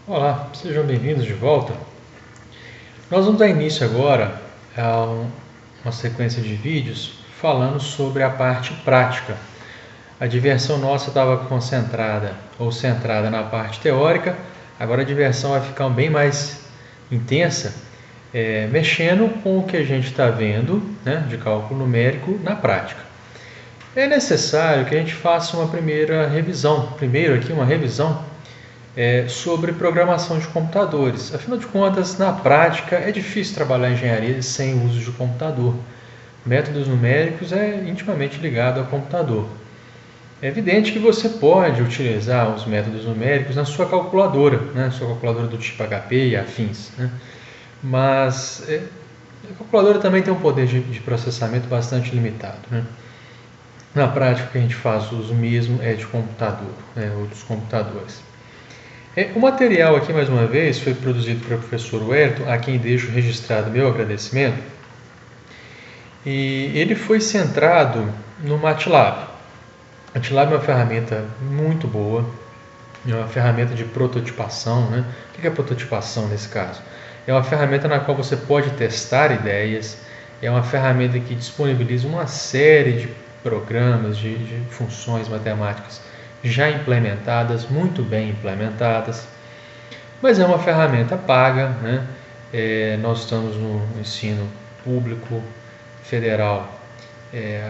Olá, sejam bem-vindos de volta. Nós vamos dar início agora a uma sequência de vídeos falando sobre a parte prática. A diversão nossa estava concentrada ou centrada na parte teórica, agora a diversão vai ficar bem mais intensa, mexendo com o que a gente está vendo, né, de cálculo numérico na prática. É necessário que a gente faça uma primeira revisão, uma revisão sobre programação de computadores. Afinal de contas, na prática, é difícil trabalhar engenharia sem o uso de computador. Métodos numéricos é intimamente ligado ao computador. É evidente que você pode utilizar os métodos numéricos na sua calculadora, né? Sua calculadora do tipo HP e afins, né? Mas a calculadora também tem um poder de processamento bastante limitado, né? Na prática, o que a gente faz uso mesmo é de computador, né? Ou dos computadores. O material aqui, mais uma vez, foi produzido pelo professor Wellington, a quem deixo registrado meu agradecimento. E ele foi centrado no MATLAB. O MATLAB é uma ferramenta muito boa, é uma ferramenta de prototipação, né? O que é prototipação nesse caso? É uma ferramenta na qual você pode testar ideias, é uma ferramenta que disponibiliza uma série de programas, de funções matemáticas já implementadas, muito bem implementadas, mas é uma ferramenta paga, né? Nós estamos no ensino público federal,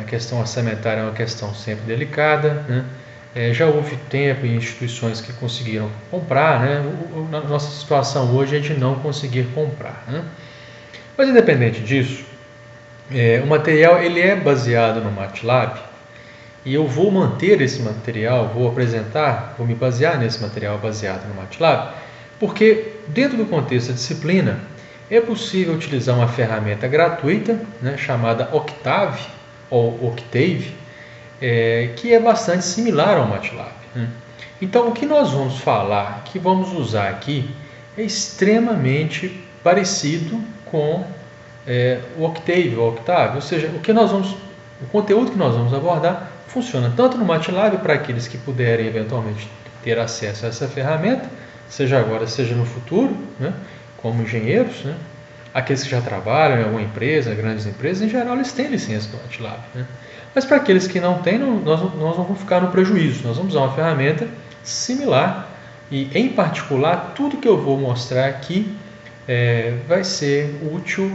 a questão orçamentária é uma questão sempre delicada, né? Já houve tempo e instituições que conseguiram comprar, né? A nossa situação hoje é de não conseguir comprar, né? Mas independente disso, o material ele é baseado no MATLAB. E eu vou manter esse material, vou me basear nesse material baseado no MATLAB, porque dentro do contexto da disciplina é possível utilizar uma ferramenta gratuita, né, chamada Octave, ou Octave, que é bastante similar ao MATLAB, né? Então o que nós vamos falar, que vamos usar aqui, é extremamente parecido com o Octave, ou seja, o conteúdo que nós vamos abordar funciona tanto no MATLAB para aqueles que puderem eventualmente ter acesso a essa ferramenta, seja agora, seja no futuro, né, como engenheiros, né, aqueles que já trabalham em alguma empresa, grandes empresas, em geral eles têm licença do MATLAB, né? Mas para aqueles que não têm, nós não vamos ficar no prejuízo, nós vamos usar uma ferramenta similar e, em particular, tudo que eu vou mostrar aqui vai ser útil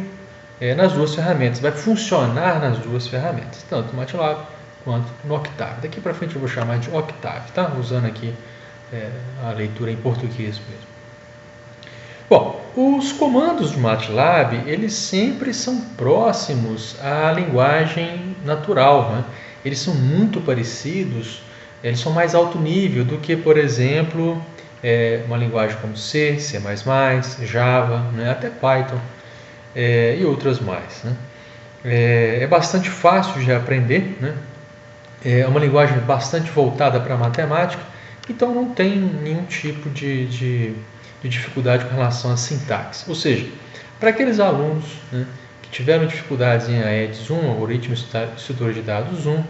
nas duas ferramentas, vai funcionar nas duas ferramentas, tanto no MATLAB quanto no Octave. Daqui para frente eu vou chamar de Octave, tá? Usando aqui a leitura em português mesmo. Bom, os comandos do MATLAB, eles sempre são próximos à linguagem natural, né? Eles são muito parecidos, eles são mais alto nível do que, por exemplo, uma linguagem como C, C++, Java, né? Até Python e outras mais, né? É bastante fácil de aprender, né? É uma linguagem bastante voltada para a matemática, então não tem nenhum tipo de dificuldade com relação à sintaxe. Ou seja, para aqueles alunos, né, que tiveram dificuldades em AEDS 1, algoritmo estrutura de dados 1,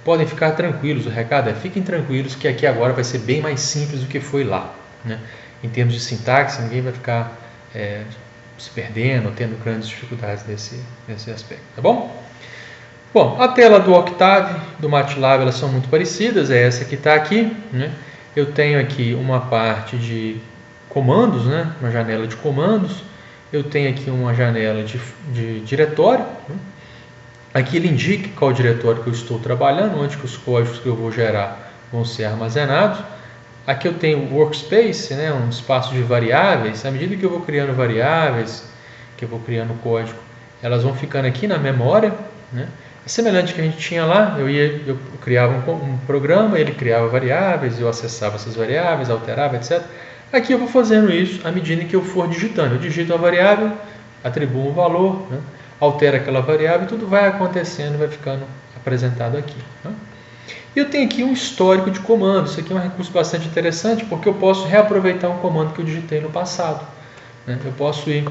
podem ficar tranquilos. O recado é: fiquem tranquilos que aqui agora vai ser bem mais simples do que foi lá, né? Em termos de sintaxe, ninguém vai ficar se perdendo, tendo grandes dificuldades nesse aspecto, tá bom? Bom, a tela do Octave, do MATLAB, elas são muito parecidas, é essa que está aqui, né? Eu tenho aqui uma parte de comandos, né? Uma janela de comandos, eu tenho aqui uma janela de diretório, né? Aqui ele indica qual diretório que eu estou trabalhando, onde que os códigos que eu vou gerar vão ser armazenados. Aqui eu tenho o workspace, né? Um espaço de variáveis. À medida que eu vou criando variáveis, que eu vou criando código, elas vão ficando aqui na memória, né? É semelhante ao que a gente tinha lá, eu criava um programa, ele criava variáveis, eu acessava essas variáveis, alterava, etc. Aqui eu vou fazendo isso à medida que eu for digitando. Eu digito uma variável, atribuo um valor, né? Altero aquela variável e tudo vai acontecendo, vai ficando apresentado aqui, né? E eu tenho aqui um histórico de comandos. Isso aqui é um recurso bastante interessante porque eu posso reaproveitar um comando que eu digitei no passado, né? Eu posso ir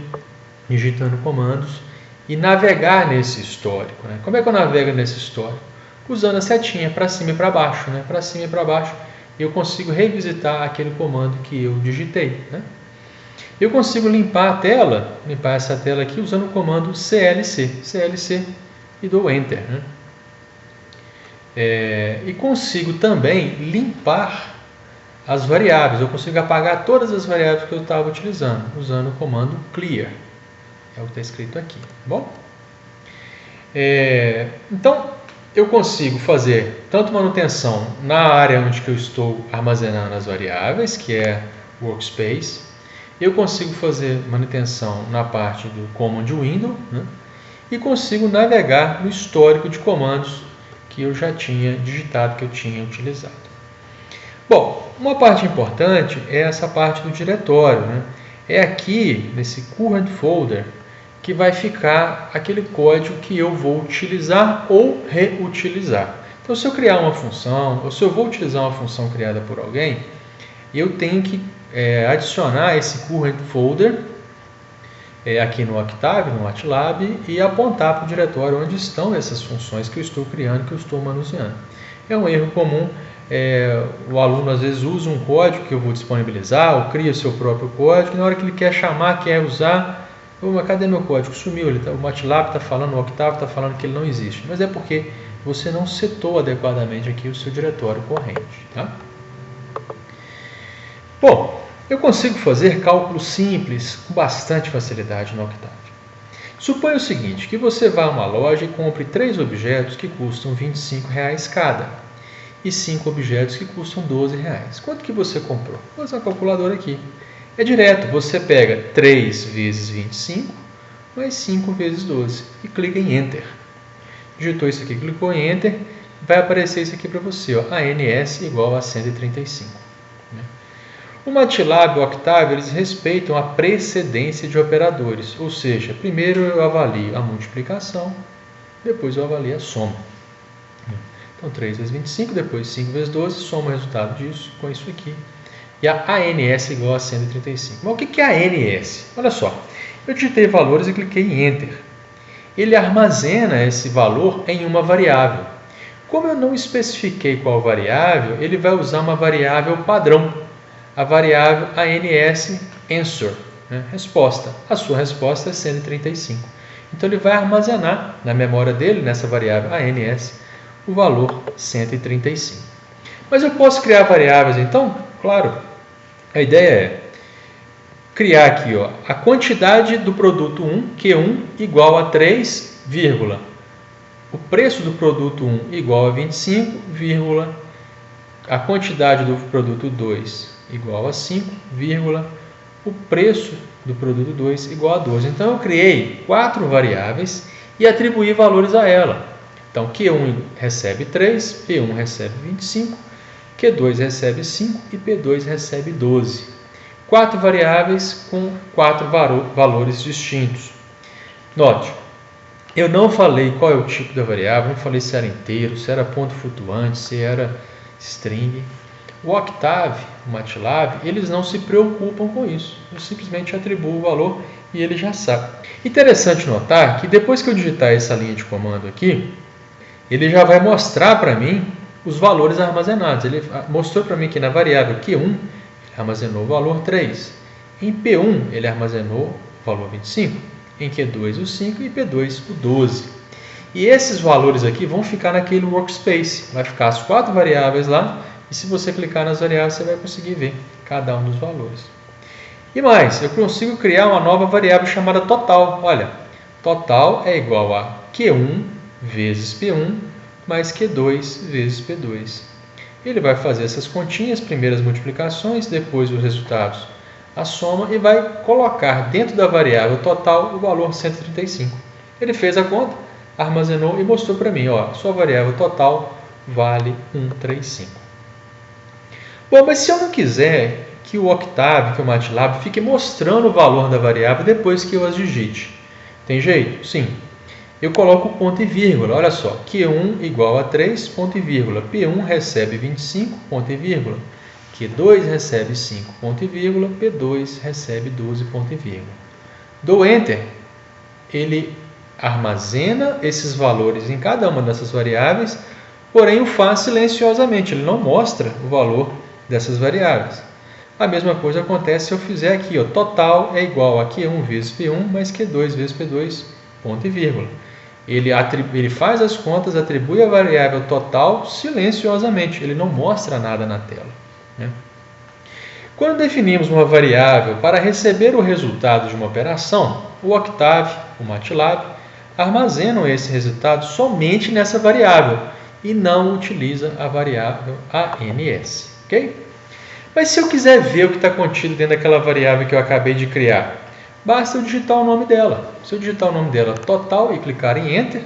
digitando comandos e navegar nesse histórico, né? Como é que eu navego nesse histórico? Usando a setinha para cima e para baixo, né? Para cima e para baixo eu consigo revisitar aquele comando que eu digitei, né? Eu consigo limpar essa tela aqui usando o comando CLC e dou Enter, né? E consigo também limpar as variáveis. Eu consigo apagar todas as variáveis que eu estava utilizando usando o comando Clear. É o que está escrito aqui, tá bom? Então, eu consigo fazer tanto manutenção na área onde que eu estou armazenando as variáveis, que é Workspace. Eu consigo fazer manutenção na parte do Command Window, né? E consigo navegar no histórico de comandos que eu já tinha digitado, que eu tinha utilizado. Bom, uma parte importante é essa parte do diretório, né? É aqui, nesse Current Folder, que vai ficar aquele código que eu vou utilizar ou reutilizar. Então, se eu criar uma função, ou se eu vou utilizar uma função criada por alguém, eu tenho que adicionar esse Current Folder aqui no Octave, no MATLAB, e apontar para o diretório onde estão essas funções que eu estou criando, que eu estou manuseando. É um erro comum, o aluno às vezes usa um código que eu vou disponibilizar, ou cria seu próprio código, e na hora que ele quer chamar, quer usar, mas cadê meu código? Sumiu, o MATLAB está falando, o Octave está falando que ele não existe. Mas é porque você não setou adequadamente aqui o seu diretório corrente. Tá? Bom, eu consigo fazer cálculos simples com bastante facilidade no Octave. Suponha o seguinte, que você vá a uma loja e compre 3 objetos que custam R$ 25 cada e 5 objetos que custam R$ 12. Quanto que você comprou? Vou usar a calculadora aqui. É direto, você pega 3 vezes 25 mais 5 vezes 12 e clica em Enter. Digitou isso aqui, clicou em Enter, vai aparecer isso aqui para você, ó, ANS igual a 135. O MATLAB e o Octave, eles respeitam a precedência de operadores, ou seja, primeiro eu avalio a multiplicação, depois eu avalio a soma. Então 3 vezes 25, depois 5 vezes 12, soma o resultado disso com isso aqui. E a ANS igual a 135. Mas o que é a ANS? Olha só, eu digitei valores e cliquei em Enter. Ele armazena esse valor em uma variável. Como eu não especifiquei qual variável, ele vai usar uma variável padrão. A variável ANS Answer, né? Resposta. A sua resposta é 135. Então ele vai armazenar na memória dele, nessa variável ANS, o valor 135. Mas eu posso criar variáveis então? Claro. A ideia é criar aqui, ó, a quantidade do produto 1, Q1, igual a 3, vírgula. O preço do produto 1 igual a 25, vírgula. A quantidade do produto 2 igual a 5, vírgula. O preço do produto 2 igual a 12. Então, eu criei 4 variáveis e atribuí valores a ela. Então, Q1 recebe 3, P1 recebe 25, Q2 recebe 5 e P2 recebe 12. 4 variáveis com 4 valores distintos. Note, eu não falei qual é o tipo da variável, não falei se era inteiro, se era ponto flutuante, se era string. O Octave, o MATLAB, eles não se preocupam com isso. Eu simplesmente atribuo o valor e ele já sabe. Interessante notar que depois que eu digitar essa linha de comando aqui, ele já vai mostrar para mim os valores armazenados. Ele mostrou para mim que na variável Q1 ele armazenou o valor 3. Em P1 ele armazenou o valor 25. Em Q2 o 5 e P2 o 12. E esses valores aqui vão ficar naquele workspace. Vai ficar as 4 variáveis lá. E se você clicar nas variáveis você vai conseguir ver cada um dos valores. E mais, eu consigo criar uma nova variável chamada total. Olha, total é igual a Q1 vezes P1 mais Q2 vezes P2. Ele vai fazer essas continhas, primeiras multiplicações, depois os resultados, a soma, e vai colocar dentro da variável total o valor 135. Ele fez a conta, armazenou e mostrou para mim, ó, sua variável total vale 135. Bom, mas se eu não quiser que o Octave, que o MATLAB, fique mostrando o valor da variável depois que eu as digite, tem jeito? Sim. Eu coloco ponto e vírgula, olha só, Q1 igual a 3, ponto e vírgula, P1 recebe 25, ponto e vírgula, Q2 recebe 5, ponto e vírgula, P2 recebe 12, ponto e vírgula. Dou Enter, ele armazena esses valores em cada uma dessas variáveis, porém o faz silenciosamente, ele não mostra o valor dessas variáveis. A mesma coisa acontece se eu fizer aqui, ó, total é igual a Q1 vezes P1 mais Q2 vezes P2, ponto e vírgula. Ele faz as contas, atribui a variável total silenciosamente, ele não mostra nada na tela, né? Quando definimos uma variável para receber o resultado de uma operação, o Octave, o MATLAB, armazenam esse resultado somente nessa variável e não utiliza a variável ANS, ok? Mas se eu quiser ver o que está contido dentro daquela variável que eu acabei de criar, basta eu digitar o nome dela. Se eu digitar o nome dela total e clicar em Enter,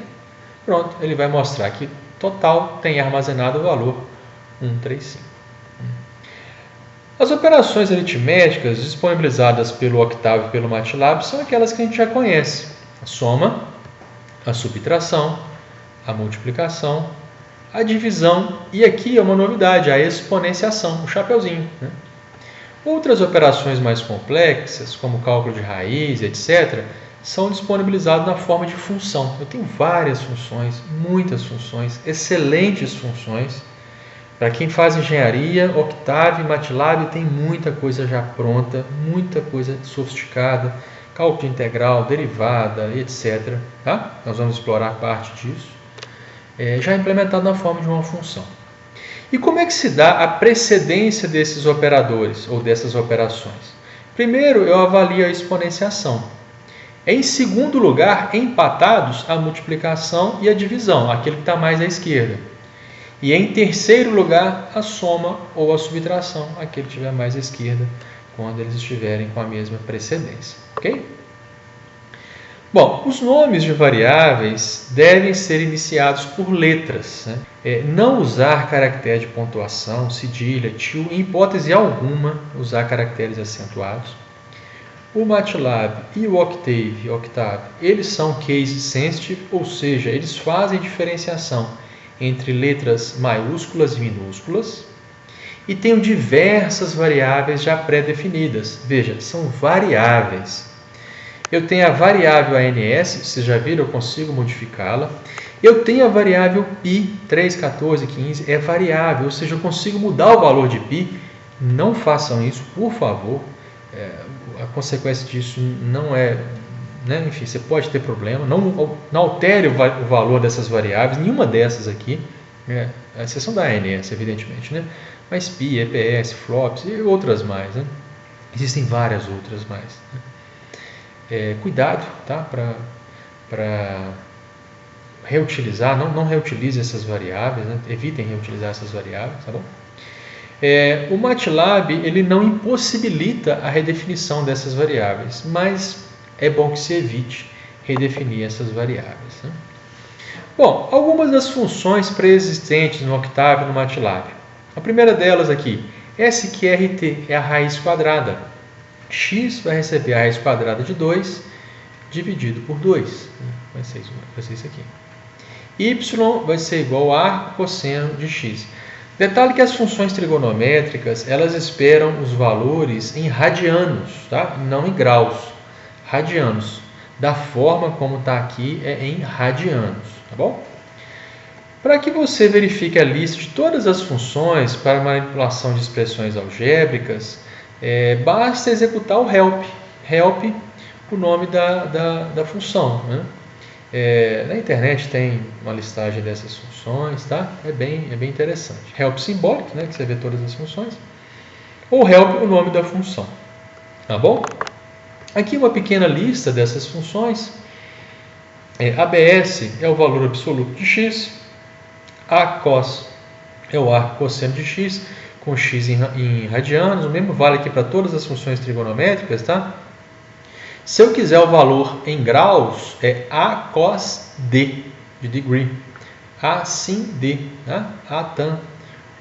pronto, ele vai mostrar que total tem armazenado o valor 135. As operações aritméticas disponibilizadas pelo Octave e pelo MATLAB são aquelas que a gente já conhece: a soma, a subtração, a multiplicação, a divisão e aqui é uma novidade, a exponenciação, o chapeuzinho, né? Outras operações mais complexas, como cálculo de raiz, etc., são disponibilizadas na forma de função. Eu tenho várias funções, muitas funções, excelentes funções. Para quem faz engenharia, Octave e MATLAB tem muita coisa já pronta, muita coisa sofisticada, cálculo integral, derivada, etc. Tá? Nós vamos explorar parte disso. Já implementado na forma de uma função. E como é que se dá a precedência desses operadores ou dessas operações? Primeiro, eu avalio a exponenciação. Em segundo lugar, empatados a multiplicação e a divisão, aquele que está mais à esquerda. E em terceiro lugar, a soma ou a subtração, aquele que estiver mais à esquerda, quando eles estiverem com a mesma precedência. Ok? Bom, os nomes de variáveis devem ser iniciados por letras, né? Não usar caractere de pontuação, cedilha, tio, em hipótese alguma usar caracteres acentuados. O MATLAB e o Octave, eles são case sensitive, ou seja, eles fazem diferenciação entre letras maiúsculas e minúsculas e tem diversas variáveis já pré-definidas. Veja, são variáveis. Eu tenho a variável ANS, vocês já viram, eu consigo modificá-la. Eu tenho a variável π, 3, 14, 15, é variável, ou seja, eu consigo mudar o valor de π. Não façam isso, por favor. A consequência disso não é... né? Enfim, você pode ter problema. Não altere o valor dessas variáveis, nenhuma dessas aqui. A exceção da ANS, evidentemente, né? Mas π, EPS, flops e outras mais, né? Existem várias outras mais, né? Cuidado, tá? Para reutilizar, não reutilize essas variáveis, né? Evitem reutilizar essas variáveis, tá bom? O MATLAB ele não impossibilita a redefinição dessas variáveis, mas é bom que se evite redefinir essas variáveis, né? Bom, algumas das funções pré-existentes no Octave e no MATLAB. A primeira delas aqui, SQRT, é a raiz quadrada. X vai receber a raiz quadrada de 2 dividido por 2. Vai ser isso aqui. Y vai ser igual a cosseno de x. Detalhe que as funções trigonométricas, elas esperam os valores em radianos, tá? Não em graus. Radianos. Da forma como está aqui, é em radianos, tá bom? Para que você verifique a lista de todas as funções para manipulação de expressões algébricas, basta executar o help. Help, o nome da função, né? Na internet tem uma listagem dessas funções, tá? É bem interessante. Help simbólico, né? Que você vê todas as funções. Ou help, o nome da função. Tá bom? Aqui uma pequena lista dessas funções. ABS é o valor absoluto de x. ACOS é o arco cosseno de x, com x em radianos. O mesmo vale aqui para todas as funções trigonométricas, tá? Se eu quiser o valor em graus, é A cos D, de degree. A sin D, né? A tan.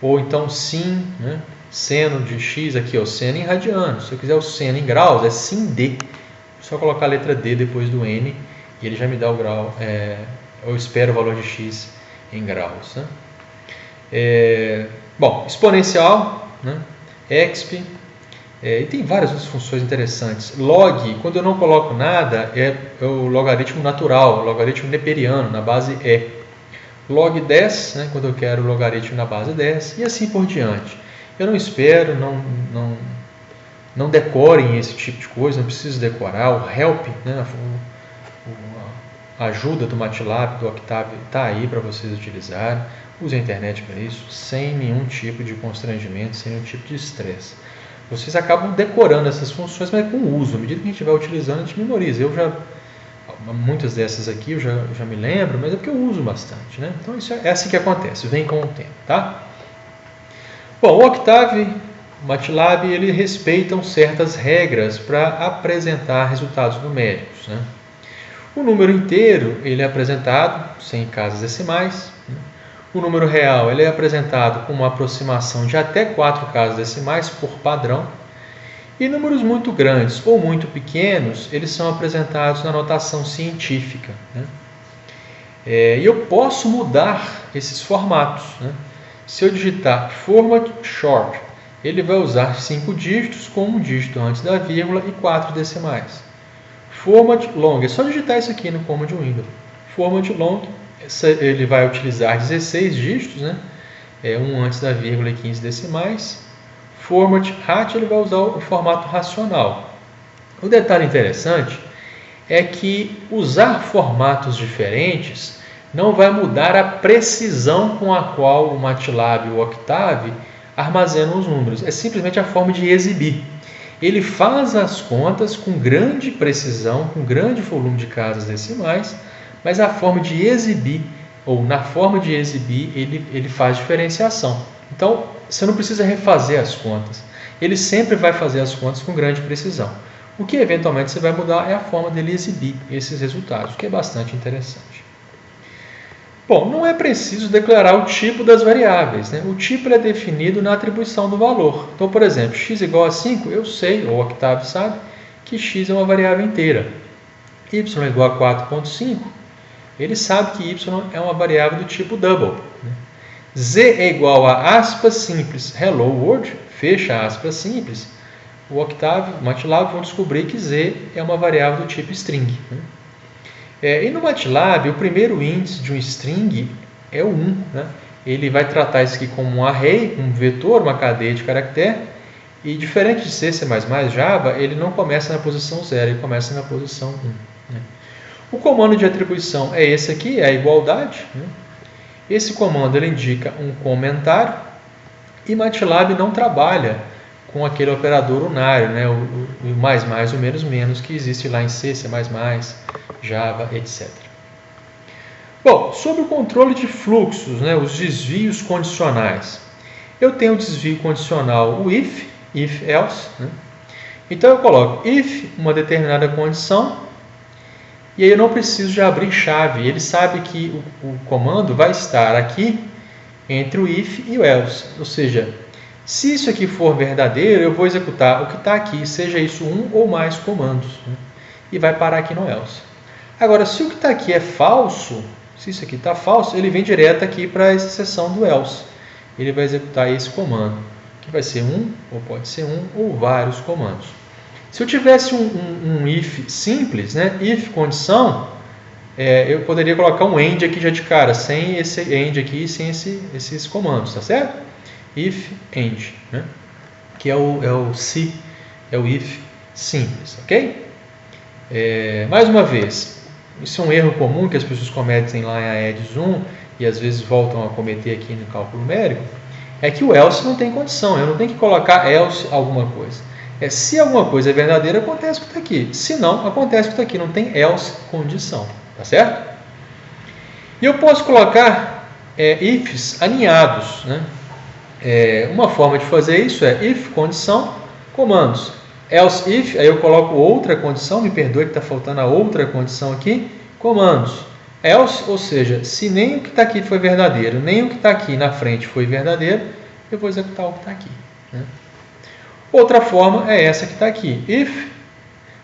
Ou então sin, né? Seno de x, aqui, ó, seno em radianos. Se eu quiser o seno em graus, é sin D. Só colocar a letra D depois do N e ele já me dá o grau. Eu espero o valor de x em graus, né? Bom, exponencial, né? Exp. E tem várias outras funções interessantes. Log, quando eu não coloco nada, é o logaritmo natural, o logaritmo neperiano, na base E. Log 10, né, quando eu quero o logaritmo na base 10, e assim por diante. Eu não espero, Não decorem esse tipo de coisa, não precisa decorar. O help, né, a ajuda do MATLAB, do Octave, está aí para vocês utilizarem. Use a internet para isso, sem nenhum tipo de constrangimento, sem nenhum tipo de estresse. Vocês acabam decorando essas funções, mas com uso. À medida que a gente vai utilizando, a gente memoriza. Muitas dessas aqui eu já me lembro, mas é porque eu uso bastante, né? Então isso é assim que acontece, vem com o tempo, tá? Bom, o Octave, o MATLAB, ele respeitam certas regras para apresentar resultados numéricos, né? O número inteiro ele é apresentado sem casas decimais, né? O número real ele é apresentado com uma aproximação de até 4 casas decimais por padrão. E números muito grandes ou muito pequenos, eles são apresentados na notação científica, né? E eu posso mudar esses formatos, né? Se eu digitar format short, ele vai usar 5 dígitos com um dígito antes da vírgula e 4 decimais. Format long, é só digitar isso aqui no Command Window. Format long, ele vai utilizar 16 dígitos, né? Um antes da vírgula e 15 decimais. Format rat, ele vai usar o formato racional. O detalhe interessante é que usar formatos diferentes não vai mudar a precisão com a qual o MATLAB e o Octave armazenam os números. É simplesmente a forma de exibir. Ele faz as contas com grande precisão, com grande volume de casas decimais, mas a forma de exibir, ou na forma de exibir, ele faz diferenciação. Então, você não precisa refazer as contas. Ele sempre vai fazer as contas com grande precisão. O que eventualmente você vai mudar é a forma dele exibir esses resultados, o que é bastante interessante. Bom, não é preciso declarar o tipo das variáveis, né? O tipo é definido na atribuição do valor. Então, por exemplo, x igual a 5, eu sei, ou o Octave sabe, que x é uma variável inteira. Y igual a 4,5, ele sabe que y é uma variável do tipo double, né? Z é igual a aspas simples, hello world, fecha aspas simples. O Octave, o MATLAB vão descobrir que Z é uma variável do tipo string, né? E no MATLAB, o primeiro índice de um string é o 1, né? Ele vai tratar isso aqui como um array, um vetor, uma cadeia de caractere. E diferente de C, C++, Java, ele não começa na posição 0, ele começa na posição 1, né? O comando de atribuição é esse aqui, é a igualdade, né? Esse comando ele indica um comentário e MATLAB não trabalha com aquele operador unário, né? O mais, o menos, menos, que existe lá em C, C++, Java, etc. Bom, sobre o controle de fluxos, né? Os desvios condicionais. Eu tenho o desvio condicional, o if, else, né? Então eu coloco if, uma determinada condição, e aí eu não preciso de abrir chave. Ele sabe que o comando vai estar aqui entre o if e o else. Ou seja, se isso aqui for verdadeiro, eu vou executar o que está aqui, seja isso um ou mais comandos, né? E vai parar aqui no else. Agora, se o que está aqui é falso, se isso aqui está falso, ele vem direto aqui para essa seção do else. Ele vai executar esse comando, que vai ser um, ou pode ser um, ou vários comandos. Se eu tivesse um if simples, né? If condição, eu poderia colocar um end aqui já de cara, sem esse end aqui, sem esses comandos, tá certo? If end, né? Que é o se, é o if simples, ok? Mais uma vez, isso é um erro comum que as pessoas cometem lá em AEDS 1 e às vezes voltam a cometer aqui no cálculo numérico, é que o else não tem condição, eu não tenho que colocar else alguma coisa. Se alguma coisa é verdadeira, acontece o que está aqui. Se não, acontece o que está aqui. Não tem else condição. Tá certo? E eu posso colocar ifs alinhados, né? Uma forma de fazer isso é if condição, comandos. Else if, aí eu coloco outra condição, me perdoe que está faltando a outra condição aqui, comandos. Else, ou seja, se nem o que está aqui foi verdadeiro, nem o que está aqui na frente foi verdadeiro, eu vou executar o que está aqui, né? Outra forma é essa que está aqui, if,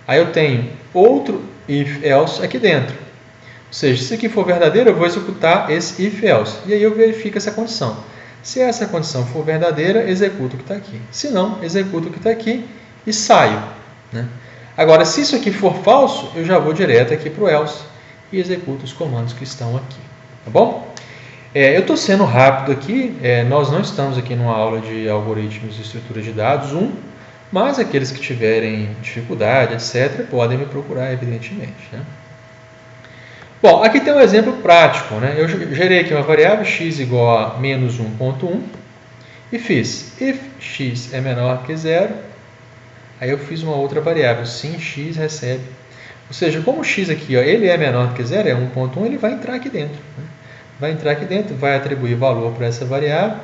aí eu tenho outro if else aqui dentro. Ou seja, se aqui for verdadeiro, eu vou executar esse if else. E aí eu verifico essa condição. Se essa condição for verdadeira, executo o que está aqui. Se não, executo o que está aqui e saio, né? Agora, se isso aqui for falso, eu já vou direto aqui para o else e executo os comandos que estão aqui. Tá bom? Eu estou sendo rápido aqui, nós não estamos aqui numa aula de algoritmos e estrutura de dados 1, Mas aqueles que tiverem dificuldade, etc., podem me procurar, evidentemente, né? Bom, aqui tem um exemplo prático, né? Eu gerei aqui uma variável x igual a menos 1.1 e fiz if x é menor que 0, aí eu fiz uma outra variável, sim x recebe. Ou seja, como o x aqui ó, ele é menor que 0, é 1.1, ele vai entrar aqui dentro. Né? Vai entrar aqui dentro, vai atribuir valor para essa variável.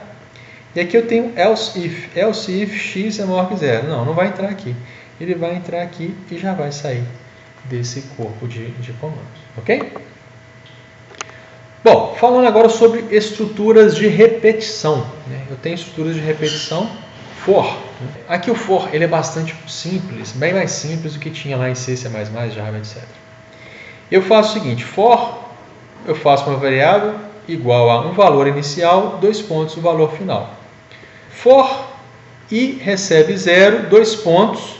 E aqui eu tenho else if x é maior que 0. Não, não vai entrar aqui. Ele vai entrar aqui e já vai sair desse corpo de comandos. Ok? Bom, falando agora sobre estruturas de repetição. Né? Eu tenho estruturas de repetição for. Aqui o for ele é bastante simples, bem mais simples do que tinha lá em C, C++, Java, etc. Eu faço o seguinte, for, eu faço uma variável igual a um valor inicial, 2 pontos, o valor final. For i recebe 0, 2 pontos,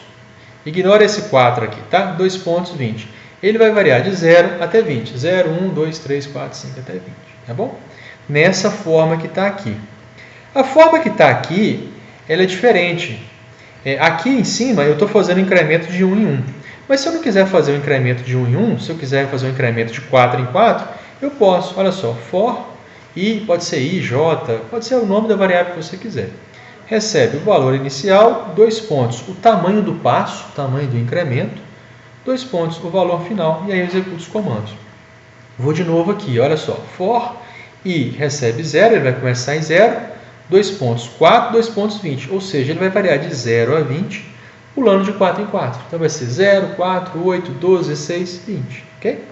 ignora esse 4 aqui, tá? 2 pontos, 20. Ele vai variar de 0 até 20. 0, 1, 2, 3, 4, 5 até 20. Tá bom? Nessa forma que está aqui. A forma que está aqui, ela é diferente. Aqui em cima eu estou fazendo incremento de 1 em 1. Mas se eu não quiser fazer um incremento de 1 em 1, se eu quiser fazer um incremento de 4 em 4, eu posso. Olha só, for i, pode ser i, j, pode ser o nome da variável que você quiser. Recebe o valor inicial, 2 pontos, o tamanho do passo, o tamanho do incremento, 2 pontos, o valor final, e aí eu executo os comandos. Vou de novo aqui, olha só, for i recebe 0, ele vai começar em 0, 2 pontos, 4, 2 pontos, 20, ou seja, ele vai variar de 0 a 20, pulando de 4 em 4. Então vai ser 0, 4, 8, 12, 16, 20, ok?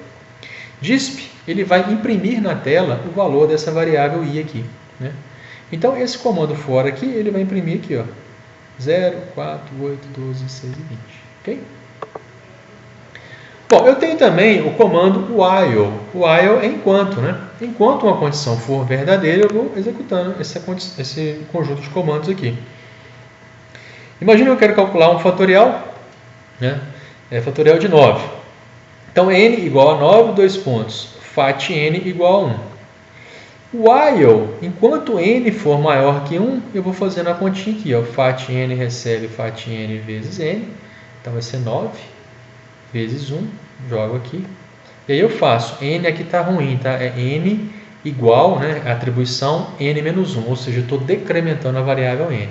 Disp, ele vai imprimir na tela o valor dessa variável i aqui, né? Então esse comando for aqui, ele vai imprimir aqui, ó, 0, 4, 8, 12, 16 e 20, ok? Bom, eu tenho também o comando while. O while é enquanto, né? Enquanto uma condição for verdadeira, eu vou executando esse conjunto de comandos aqui. Imagina que eu quero calcular um fatorial, né? Fatorial de 9. Então, n igual a 9, 2 pontos. Fat n igual a 1. While, enquanto n for maior que 1, eu vou fazendo a continha aqui. Ó. Fat n recebe fat n vezes n. Então, vai ser 9 vezes 1, jogo aqui. E aí eu faço, n aqui está ruim, tá? É n igual, né, a atribuição n menos 1, ou seja, eu estou decrementando a variável n.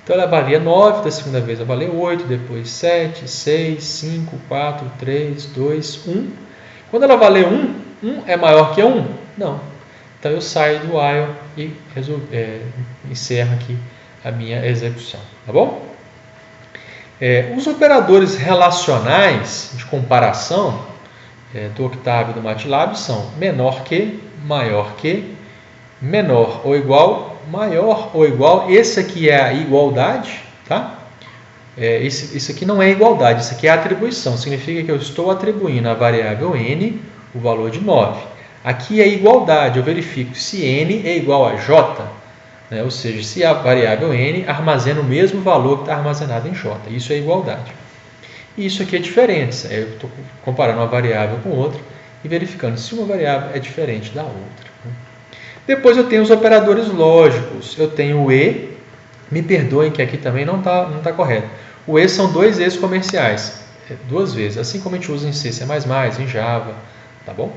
Então ela valia 9, da segunda vez ela valia 8, depois 7, 6, 5, 4, 3, 2, 1. Quando ela valer 1, 1 é maior que 1? Não. Então eu saio do while e encerro aqui a minha execução, tá bom? Os operadores relacionais de comparação do Octave e do MATLAB são menor que, maior que, menor ou igual, maior ou igual. Esse aqui é a igualdade, tá? Isso aqui não é igualdade, isso aqui é atribuição. Significa que eu estou atribuindo à variável n o valor de 9. Aqui é igualdade, eu verifico se n é igual a j. Ou seja, se a variável n armazena o mesmo valor que está armazenado em j. Isso é igualdade. E isso aqui é diferença. Eu estou comparando uma variável com outra e verificando se uma variável é diferente da outra. Depois eu tenho os operadores lógicos. Eu tenho o e. Me perdoem que aqui também não tá correto. O e são 2 e's comerciais. 2 vezes. Assim como a gente usa em C, C++, em Java. Tá bom?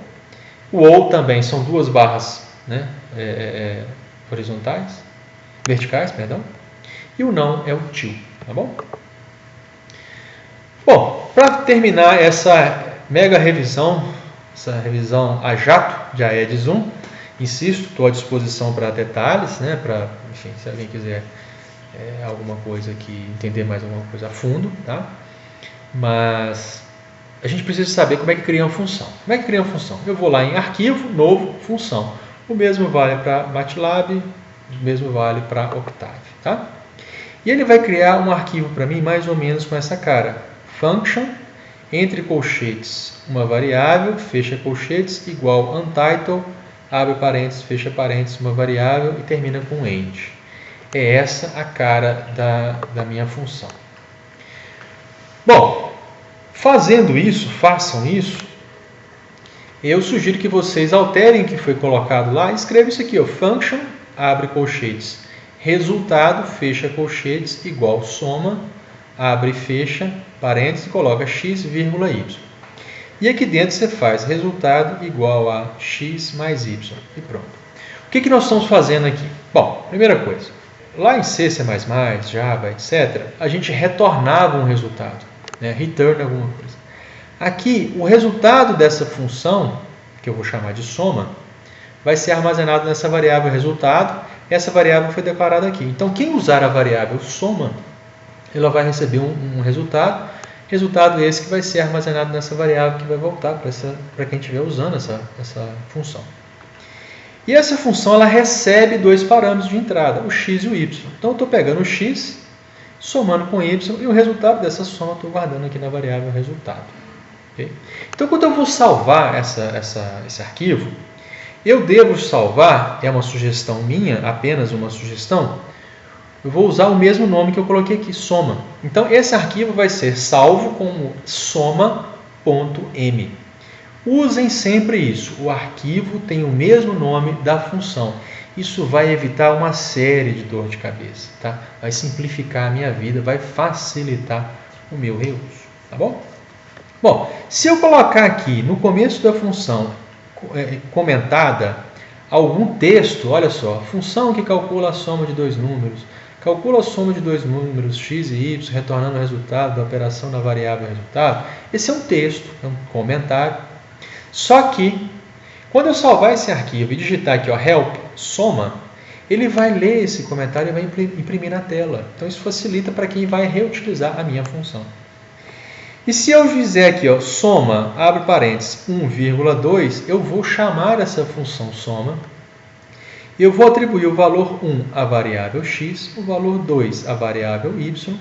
O ou também são 2 barras, né, verticais, perdão. E o não é o til, tá bom? Bom, para terminar essa mega revisão, essa revisão a jato de Aedes 1, insisto, estou à disposição para detalhes, né, para, enfim, se alguém quiser alguma coisa entender mais alguma coisa a fundo, tá? Mas a gente precisa saber como é que cria uma função. Como é que cria uma função? Eu vou lá em arquivo, novo, função. O mesmo vale para MATLAB, o mesmo vale para Octave, tá? E ele vai criar um arquivo para mim mais ou menos com essa cara. Function, entre colchetes, uma variável, fecha colchetes, igual untitled, abre parênteses, fecha parênteses, uma variável e termina com end. É essa a cara da minha função. Bom, fazendo isso, façam isso, eu sugiro que vocês alterem o que foi colocado lá. Escreva isso aqui, ó, function, abre colchetes, resultado, fecha colchetes, igual soma, abre e fecha, parênteses, e coloca x, vírgula y. E aqui dentro você faz resultado igual a x mais y. E pronto. O que nós estamos fazendo aqui? Bom, primeira coisa, lá em C, C++, Java, etc., a gente retornava um resultado, né? Return alguma coisa. Aqui, o resultado dessa função, que eu vou chamar de soma, vai ser armazenado nessa variável resultado. Essa variável foi declarada aqui. Então, quem usar a variável soma, ela vai receber um resultado. Resultado esse que vai ser armazenado nessa variável que vai voltar para quem estiver usando essa função. E essa função ela recebe dois parâmetros de entrada, o x e o y. Então, eu estou pegando o x, somando com o y, e o resultado dessa soma eu estou guardando aqui na variável resultado. Okay? Então, quando eu vou salvar esse arquivo, eu devo salvar, é uma sugestão minha, apenas uma sugestão, eu vou usar o mesmo nome que eu coloquei aqui, soma. Então, esse arquivo vai ser salvo como soma.m. Usem sempre isso, o arquivo tem o mesmo nome da função. Isso vai evitar uma série de dor de cabeça, tá? Vai simplificar a minha vida, vai facilitar o meu reuso, tá bom? Bom, se eu colocar aqui no começo da função comentada algum texto, olha só, função que calcula a soma de dois números, calcula a soma de dois números x e y, retornando o resultado da operação da variável resultado. Esse é um texto, é um comentário. Só que, quando eu salvar esse arquivo e digitar aqui, ó, help, soma, ele vai ler esse comentário e vai imprimir na tela. Então, isso facilita para quem vai reutilizar a minha função. E se eu fizer aqui, ó, soma, abre parênteses, 1,2, eu vou chamar essa função soma. Eu vou atribuir o valor 1 à variável x, o valor 2 à variável y,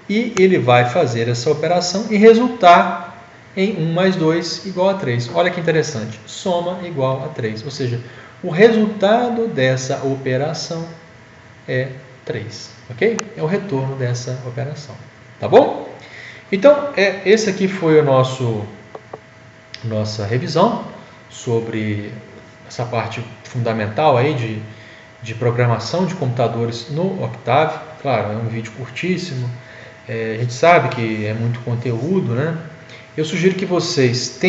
e ele vai fazer essa operação e resultar em 1 mais 2 igual a 3. Olha que interessante, soma igual a 3, ou seja, o resultado dessa operação é 3, ok? É o retorno dessa operação, tá bom? Então, esse aqui foi nossa revisão sobre essa parte fundamental aí de programação de computadores no Octave. Claro, é um vídeo curtíssimo, a gente sabe que é muito conteúdo, né? Eu sugiro que vocês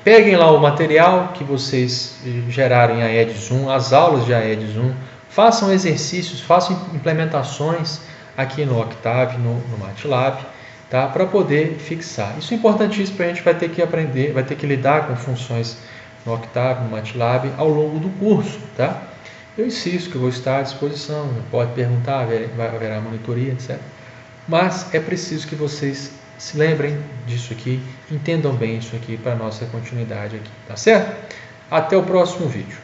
peguem lá o material que vocês geraram em Aedes 1, as aulas de Aedes 1, façam exercícios, façam implementações aqui no Octave, no MATLAB, tá? Para poder fixar. Isso é importantíssimo, porque a gente vai ter que aprender, vai ter que lidar com funções no Octave, no MATLAB, ao longo do curso, tá? Eu insisto que eu vou estar à disposição, pode perguntar, haverá monitoria, etc. Mas é preciso que vocês se lembrem disso aqui, entendam bem isso aqui para a nossa continuidade aqui, tá certo? Até o próximo vídeo.